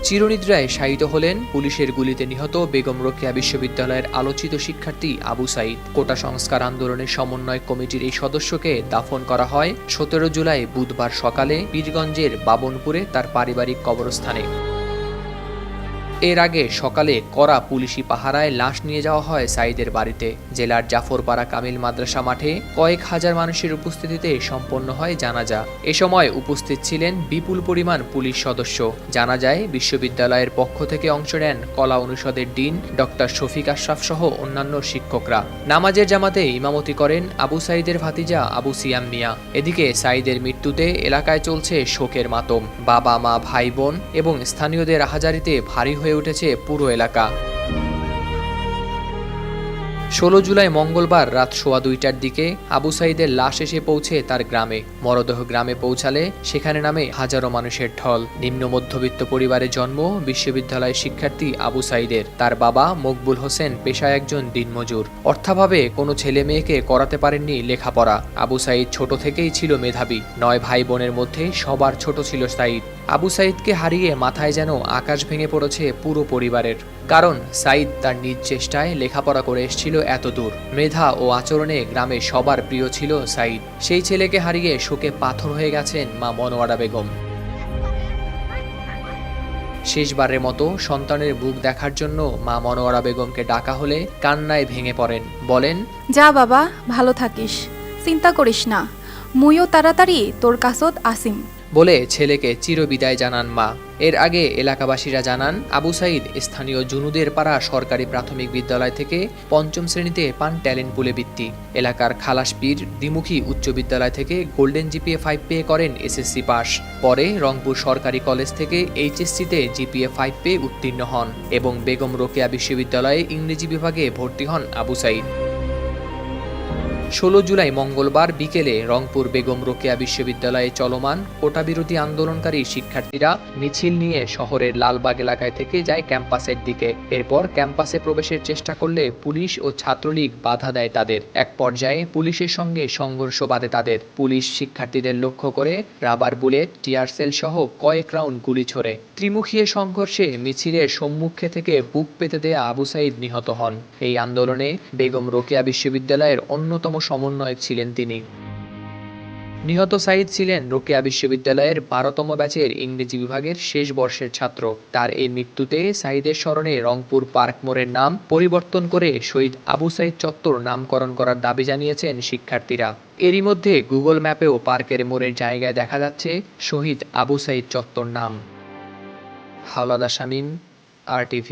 চিরনিদ্রায় শায়িত হলেন পুলিশের গুলিতে নিহত বেগম রোকেয়া বিশ্ববিদ্যালয়ের আলোচিত শিক্ষার্থী আবু সাঈদ। কোটা সংস্কার আন্দোলনের সমন্বয় কমিটির এই সদস্যকে দাফন করা হয় ১৭ জুলাই বুধবার সকালে পীরগঞ্জের বাবনপুরে তার পারিবারিক কবরস্থানে। এর আগে সকালে কড়া পুলিশি পাহারায় লাশ নিয়ে যাওয়া হয় সাঈদের বাড়িতে। জেলার জাফরপাড়া কামিল মাদ্রাসা মাঠে কয়েক হাজার মানুষের উপস্থিতিতে সম্পন্ন হয় জানাজা। এ সময় উপস্থিত ছিলেন বিপুল পরিমাণ পুলিশ সদস্য। জানাজায় বিশ্ববিদ্যালয়ের পক্ষ থেকে অংশ নেন কলা অনুষদের ডিন ডক্টর শফিক আশরাফ সহ অন্যান্য শিক্ষকরা। নামাজের জামাতে ইমামতি করেন আবু সাঈদের ভাতিজা আবু সিয়াম মিয়া। এদিকে সাঈদের মৃত্যুতে এলাকায় চলছে শোকের মাতম। বাবা মা ভাই বোন এবং স্থানীয়দের আহাজারিতে ভারী হয়ে উঠেছে পুরো এলাকা। ১৬ জুলাই মঙ্গলবার রাত ১:২টার দিকে আবু সাঈদের লাশ এসে পৌঁছে তার গ্রামে। মরদেহ গ্রামে পৌঁছালে সেখানে নামে হাজারো মানুষের ঢল। নিম্ন মধ্যবিত্ত পরিবারে জন্ম বিশ্ববিদ্যালয়ের শিক্ষার্থী আবু সাঈদের। তার বাবা মকবুল হোসেন পেশায় একজন দিনমজুর। অর্থাভাবে কোনো ছেলে মেয়েকে করাতে পারেননি লেখাপড়া। আবু সাঈদ ছোট থেকেই ছিল মেধাবী। ৯ ভাই বোনের মধ্যে সবার ছোট ছিল সাঈদ। আবু সাঈদকে হারিয়ে মাথায় যেন আকাশ ভেঙে পড়েছে পুরো পরিবারের। কারণ সাঈদ তার নিজ চেষ্টায় লেখাপড়া করে এসেছিল এতদূর। মেধা ও আচরণে গ্রামে সবার প্রিয় ছিল সাঈদ। সেই ছেলেকে হারিয়ে শোকে পাথর হয়ে গেছেন মা মনোয়ারা বেগম। শেষবারের মতো সন্তানের মুখ দেখার জন্য মা মনোয়ারা বেগমকে ডাকা হলে কান্নায় ভেঙে পড়েন। বলেন, যা বাবা, ভালো থাকিস, চিন্তা করিস না, মুইও তাড়াতাড়ি তোর কাছত আসিম বলে ছেলেকে চিরবিদায় জানান মা। এর আগে এলাকাবাসীরা জানান, আবু সাঈদ স্থানীয় জুনুদের পাড়া সরকারি প্রাথমিক বিদ্যালয় থেকে ৫ম শ্রেণীতে পান ট্যালেন্ট পুলে বৃত্তি। এলাকার খালাসপীর দ্বিমুখী উচ্চ বিদ্যালয় থেকে গোল্ডেন জিপিএ 5 পেয়ে করেন এসএসসি পাস। পরে রংপুর সরকারি কলেজ থেকে এইচএসসিতে জিপিএ 5 পেয়ে উত্তীর্ণ হন এবং বেগম রোকেয়া বিশ্ববিদ্যালয়ে ইংরেজি বিভাগে ভর্তি হন আবু সাঈদ। ১৬ জুলাই মঙ্গলবার বিকেলে রংপুর বেগম রোকেয়া বিশ্ববিদ্যালয়ে চলমান কোটাবিরোধী আন্দোলনকারী শিক্ষার্থীরা মিছিল নিয়ে শহরের লালবাগ এলাকায় থেকে যায় ক্যাম্পাসের দিকে। এরপর ক্যাম্পাসে প্রবেশের চেষ্টা করলে পুলিশ ও ছাত্রলীগ বাধা দেয় তাদের। এক পর্যায়ে পুলিশের সঙ্গে সংঘর্ষ বাধে তাদের। পুলিশ শিক্ষার্থীদের লক্ষ্য করে রাবার বুলেট, টিয়ারশেল সহ কয়েক রাউন্ড গুলি ছোড়ে। ত্রিমুখী সংঘর্ষে মিছিলের সম্মুখে থেকে বুক পেতে দেয়া আবু সাঈদ নিহত হন। এই আন্দোলনে বেগম রোকেয়া বিশ্ববিদ্যালয়ের অন্যতম সমন্বয়ক ছিলেন তিনি। নিহত সাঈদ ছিলেন রোকেয়া বিশ্ববিদ্যালয়ের ১২তম ব্যাচের ইংরেজি বিভাগের শেষ বর্ষের ছাত্র। তার এই মৃত্যুতে সাঈদের স্মরণে রংপুর পার্ক মোড়ের নাম পরিবর্তন করে শহীদ আবু সাঈদ চত্বর নামকরণ করার দাবি জানিয়েছেন শিক্ষার্থীরা। এরই মধ্যে গুগল ম্যাপেও পার্কের মোড়ের জায়গায় দেখা যাচ্ছে শহীদ আবু সাঈদ চত্বর নাম। হাওলাদার শামীম, RTV।